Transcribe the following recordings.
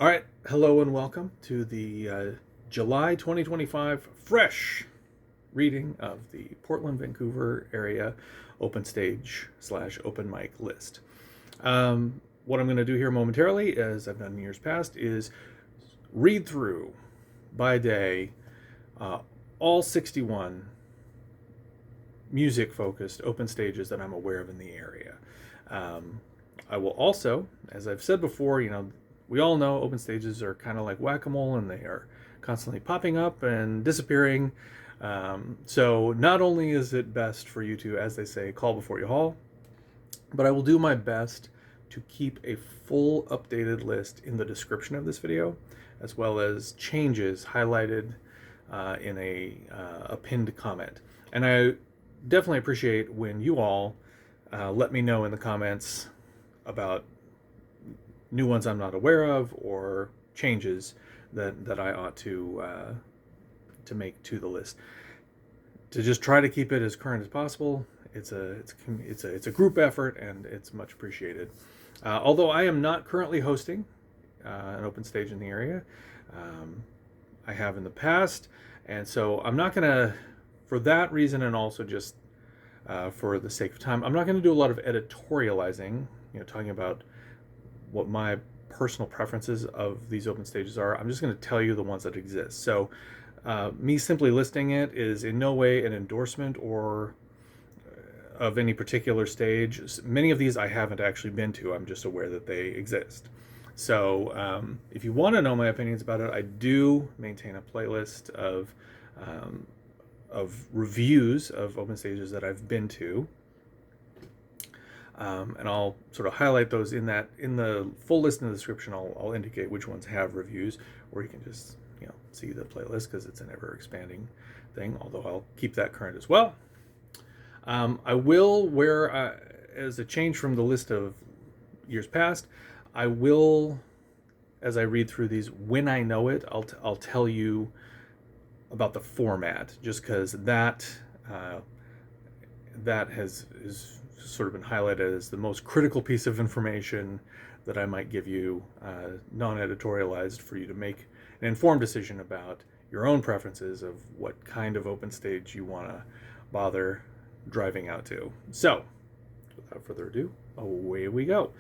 All right, hello and welcome to the July 2025 fresh reading of the Portland, Vancouver area open stage / open mic list. What I'm going to do here momentarily, as I've done in years past, is read through by day all 61 music-focused open stages that I'm aware of in the area. I will also, as I've said before, we all know open stages are kind of like whack-a-mole, and they are constantly popping up and disappearing. So not only is it best for you to, as they say, call before you haul, but I will do my best to keep a full updated list in the description of this video, as well as changes highlighted in a pinned comment. And I definitely appreciate when you all let me know in the comments about new ones I'm not aware of or changes that I ought to make to the list. To just try to keep it as current as possible. It's a group effort, and it's much appreciated. Although I am not currently hosting an open stage in the area, I have in the past, and so I'm not gonna, for that reason, and also just for the sake of time, I'm not going to do a lot of editorializing, talking about what my personal preferences of these open stages are. I'm just going to tell you the ones that exist. So me simply listing it is in no way an endorsement or of any particular stage. Many of these I haven't actually been to. I'm just aware that they exist. So if you want to know my opinions about it, I do maintain a playlist of reviews of open stages that I've been to. And I'll sort of highlight those in the full list in the description. I'll indicate which ones have reviews, or you can just see the playlist, because it's an ever expanding thing, although I'll keep that current as well. I will, as a change from the list of years past, I will, as I read through these, when I know it, I'll tell you about the format, just because that is sort of been highlighted as the most critical piece of information that I might give you, non-editorialized, for you to make an informed decision about your own preferences of what kind of open stage you want to bother driving out to. So, without further ado, away we go.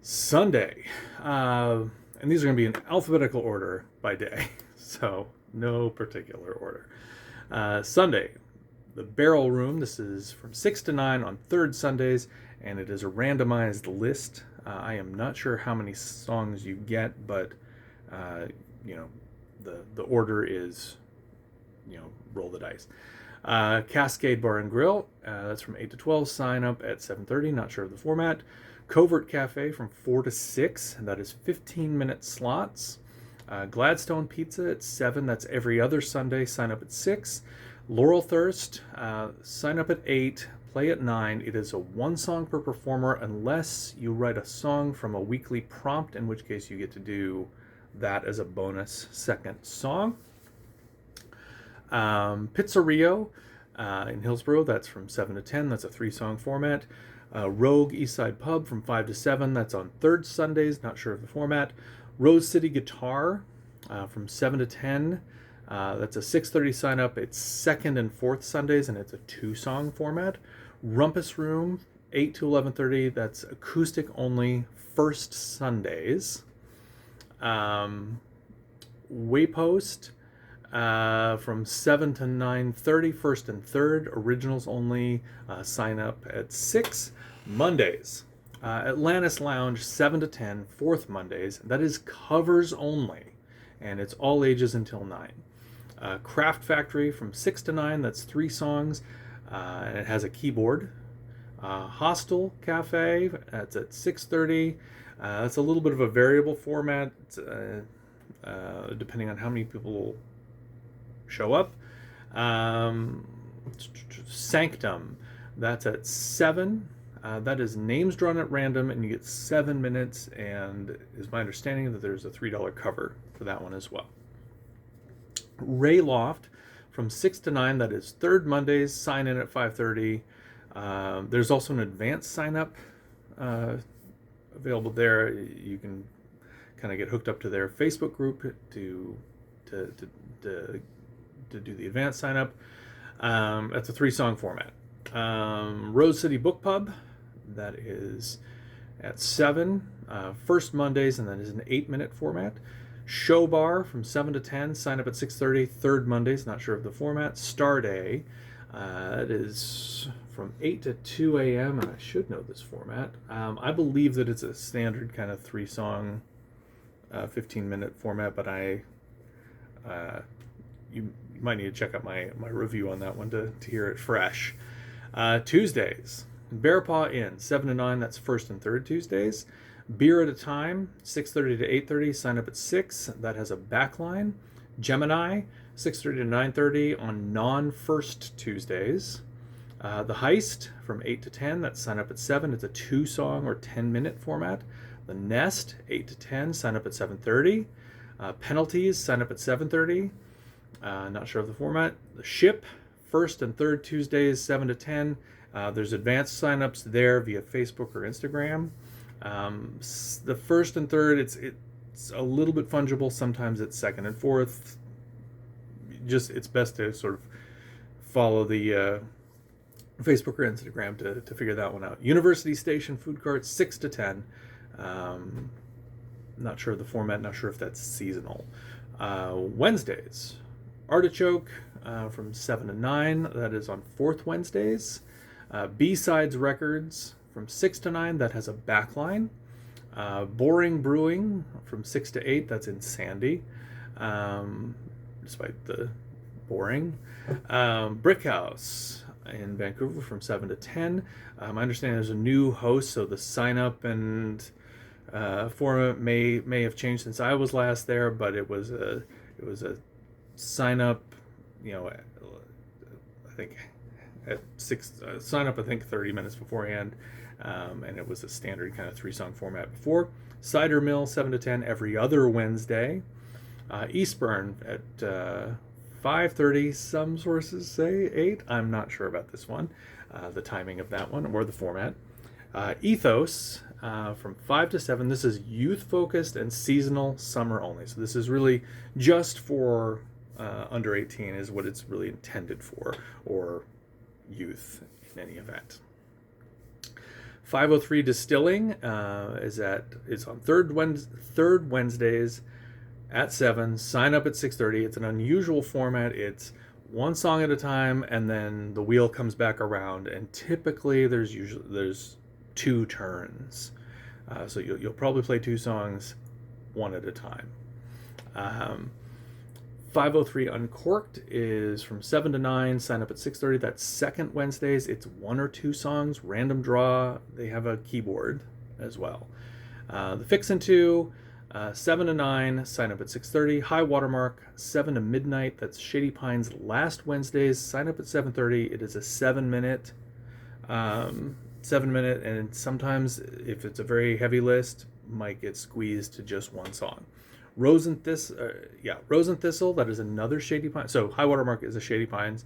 Sunday, and these are going to be in alphabetical order by day, so no particular order. Sunday, the Barrel Room. This is from 6 to 9 on third Sundays, and it is a randomized list. I am not sure how many songs you get, but the order is, roll the dice. Cascade Bar and Grill, that's from 8 to 12. Sign up at 7:30. Not sure of the format. Covert Cafe from 4 to 6. And that is 15-minute slots. Gladstone Pizza at 7. That's every other Sunday. Sign up at 6. Laurelthirst, sign up at 8, play at 9. It is a one song per performer unless you write a song from a weekly prompt, in which case you get to do that as a bonus second song. Pizzario in Hillsborough, that's from 7 to 10. That's a 3-song format. Rogue Eastside Pub from 5 to 7. That's on third Sundays. Not sure of the format. Rose City Guitar from 7 to 10. That's a 6:30 sign up. It's second and fourth Sundays, and it's a 2-song format. Rumpus Room, 8 to 11:30. That's acoustic only, first Sundays. Waypost from 7 to 9:30, first and third. Originals only. Sign up at 6. Mondays, Atlantis Lounge, 7 to 10, fourth Mondays. That is covers only, and it's all ages until 9. Craft Factory from 6 to 9, that's 3 songs, and it has a keyboard. Hostel Cafe, that's at 6:30. That's a little bit of a variable format, depending on how many people show up. Sanctum, that's at 7. That is names drawn at random, and you get 7 minutes, and it's my understanding that there's a $3 cover for that one as well. Ray Loft from 6 to 9, that is third Mondays. Sign in at 5:30. There's also an advanced sign up available there. You can kind of get hooked up to their Facebook group to do the advanced sign up. That's a 3-song format. Rose City Book Pub, that is at 7, first Mondays, and that is an 8-minute format. Show Bar from 7 to 10, sign up at 6:30, third Mondays, not sure of the format. Star Day, it is from 8 to 2 a.m., and I should know this format. I believe that it's a standard kind of 3-song, 15-minute format, but you might need to check out my review on that one to hear it fresh. Tuesdays, Bear Paw Inn, 7 to 9, that's first and third Tuesdays. Beer at a Time, 6:30 to 8:30, sign up at 6, that has a backline. Gemini, 6:30 to 9:30 on non-first Tuesdays. The Heist, from 8 to 10, that's sign up at 7, it's a 2-song or 10-minute format. The Nest, 8 to 10, sign up at 7:30. Penalties, sign up at 7:30. Not sure of the format. The Ship, first and third Tuesdays, 7 to 10. There's advanced signups there via Facebook or Instagram. The first and third, it's a little bit fungible. Sometimes it's second and fourth. It's best to sort of follow the Facebook or Instagram to figure that one out. University Station food cart, 6 to 10. Not sure of the format. Not sure if that's seasonal. Wednesdays, Artichoke, from 7 to 9. That is on fourth Wednesdays. B-Sides Records from 6 to 9. That has a backline. Boring Brewing from 6 to 8. That's in Sandy, despite the boring. Brick House in Vancouver from 7 to 10. I understand there's a new host, so the sign up and format may have changed since I was last there, but it was a sign up, I think at 6, sign up I think 30 minutes beforehand, and it was a standard kind of 3-song format before. Cider Mill, 7 to 10 every other Wednesday. Eastburn at 5:30, some sources say 8. I'm not sure about this one, the timing of that one or the format. Ethos, from 5 to 7. This is youth focused and seasonal, summer only. So this is really just for under 18 is what it's really intended for, or youth in any event. 503 Distilling is on third Wednesdays at 7. Sign up at 6:30. It's an unusual format. It's 1 song at a time, and then the wheel comes back around, and typically there's 2 turns. So you'll probably play 2 songs, 1 at a time. 503 Uncorked is from 7 to 9. Sign up at 6:30. That's second Wednesdays. It's 1 or 2 songs, random draw. They have a keyboard as well. The Fixin' 2, 7 to 9. Sign up at 6:30. High Watermark, 7 to midnight. That's Shady Pines last Wednesdays. Sign up at 7:30. It is a 7-minute. 7-minute, and sometimes if it's a very heavy list, might get squeezed to just 1 song. Rose and Thistle, that is another Shady Pines. So High Watermark is a Shady Pines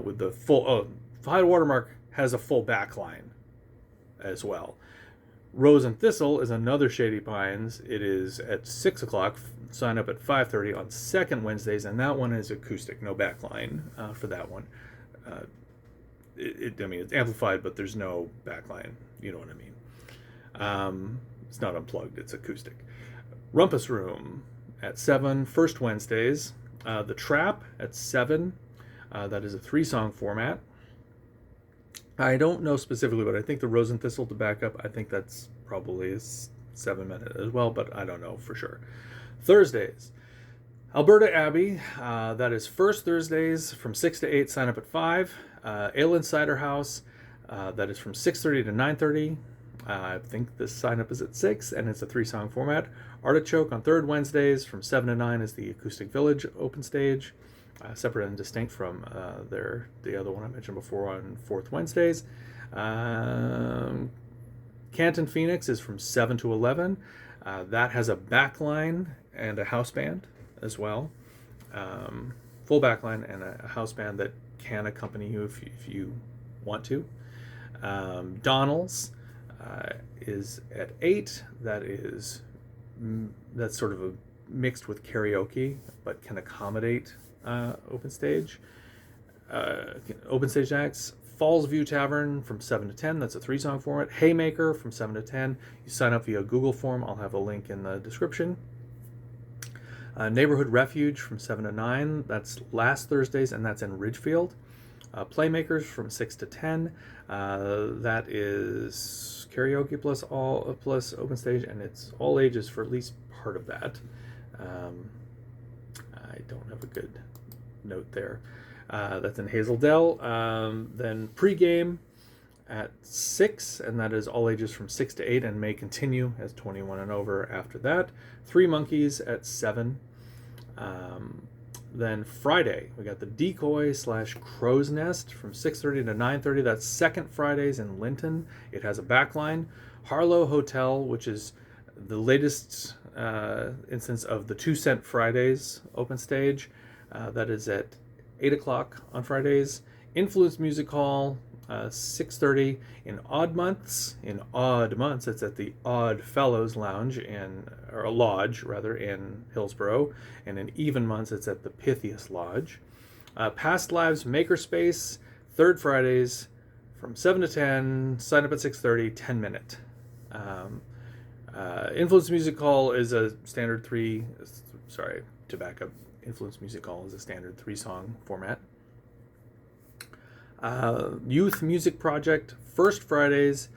with the full. High Watermark has a full backline as well. Rose and Thistle is another Shady Pines. It is at 6 o'clock. Sign up at 5:30 on second Wednesdays, and that one is acoustic, no backline for that one. It's amplified, but there's no backline. You know what I mean. It's not unplugged. It's acoustic. Rumpus Room at 7, first Wednesdays. The Trap at 7. That is a 3-song format. I don't know specifically, but I think the Rose and Thistle to back up, I think that's probably a 7-minute as well, but I don't know for sure. Thursdays. Alberta Abbey, that is first Thursdays from 6 to 8, sign up at 5. Ale and Cider House, that is from 6:30 to 9:30. I think the sign up is at 6, and it's a 3-song format. Artichoke on third Wednesdays from 7 to 9 is the Acoustic Village open stage, separate and distinct from the other one I mentioned before on fourth Wednesdays. Canton Phoenix is from 7 to 11. That has a backline and a house band as well. Full backline and a house band that can accompany you if you want to. Donald's is at 8. That is that's sort of mixed with karaoke, but can accommodate open stage. Open stage acts: Falls View Tavern from 7 to 10. That's a 3-song format. Haymaker from 7 to 10. You sign up via Google form. I'll have a link in the description. Neighborhood Refuge from 7 to 9. That's last Thursdays, and that's in Ridgefield. Playmakers from 6 to 10. That is karaoke plus open stage, and it's all ages for at least part of that. I don't have a good note there. That's in Hazel Dell. Then pregame at 6, and that is all ages from 6 to 8 and may continue as 21 and over after that. Three Monkeys at 7. Then Friday, we got the Decoy / Crow's Nest from 6:30 to 9:30. That's second Fridays in Linton. It has a backline. Harlow Hotel, which is the latest instance of the 2 Cent Fridays open stage. That is at 8 o'clock on Fridays. Influence Music Hall, 6:30. In odd months, it's at the Odd Fellows Lounge or Lodge rather, in Hillsborough, and in even months it's at the Pythias Lodge. Past Lives Makerspace, third Fridays from 7 to 10. Sign up at 6:30, 10-minute. Influence Music Hall is a standard Influence Music Hall is a standard 3-song format. Youth Music Project, first Fridays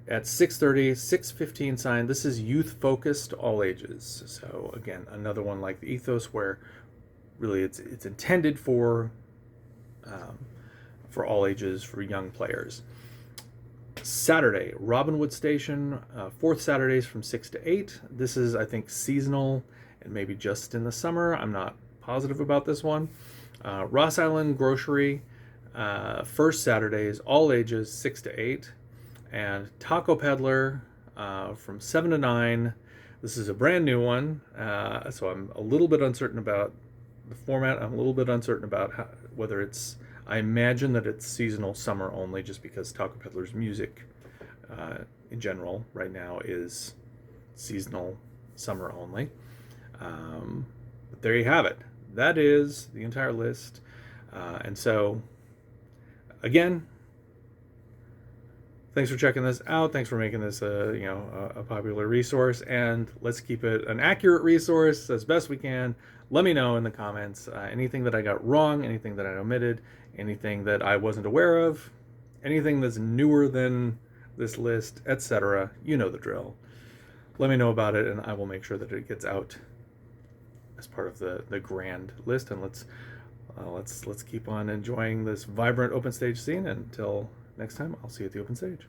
at 6:30, 6:15 sign. This is youth focused, all ages. So again, another one like the Ethos, where really it's intended for all ages, for young players. Saturday, Robinwood Station, fourth Saturdays from 6 to 8. This is, I think, seasonal and maybe just in the summer. I'm not positive about this one. Ross Island Grocery, first Saturdays, all ages, 6 to 8. And Taco Peddler from 7 to 9. This is a brand new one, so I'm a little bit uncertain about the format. I'm a little bit uncertain about whether it's... I imagine that it's seasonal, summer only, just because Taco Peddler's music in general right now is seasonal, summer only. But there you have it. That is the entire list. And so, again, thanks for checking this out. Thanks for making this a popular resource, and let's keep it an accurate resource as best we can. Let me know in the comments anything that I got wrong, anything that I omitted, anything that I wasn't aware of, anything that's newer than this list, etc. You know the drill. Let me know about it, and I will make sure that it gets out as part of the grand list. And let's keep on enjoying this vibrant open stage scene. Until next time, I'll see you at the open stage.